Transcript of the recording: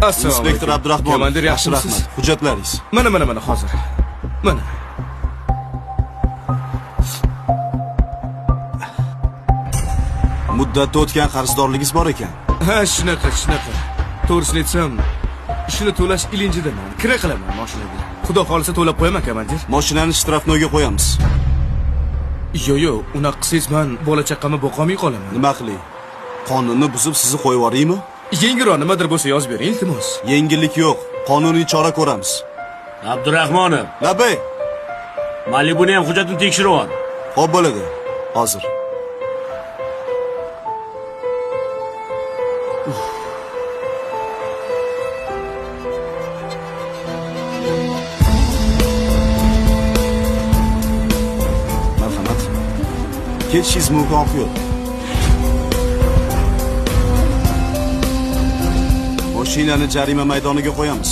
Inspektor Abdurahmonov. Komandir, yaxshimisiz? Hujjatlaringiz. Mana hozir. Mana. Muddatda o'tgan qarzdorligingiz bor ekan. Ha, shunaqa. To'g'risini aytsam, shuni to'lash ilinjidaman. Kira qilaman mashinaga. Xudo xolisa to'lab qo'yaman, komandir. Mashinani shtrafnoyga qo'yamiz. Yo'q, unaqa qilsangiz men bola chaqamni boqolmay qolaman. Nima qilay? Qonunni buzib sizni qo'yib yuboraymi? Yengilroq nimadir bo'lsa yozib bering, iltimos. Yengillik yo'q. Qonuniy chora ko'ramiz. Abdurahmonov. Labay. Malibuni ham hujjatini tekshirib ol. Xo'p bo'ladi. Hozir. Marhamat. Ketishingiz mumkin yo'q. Mashinani jarima maydoniga qo'yamiz.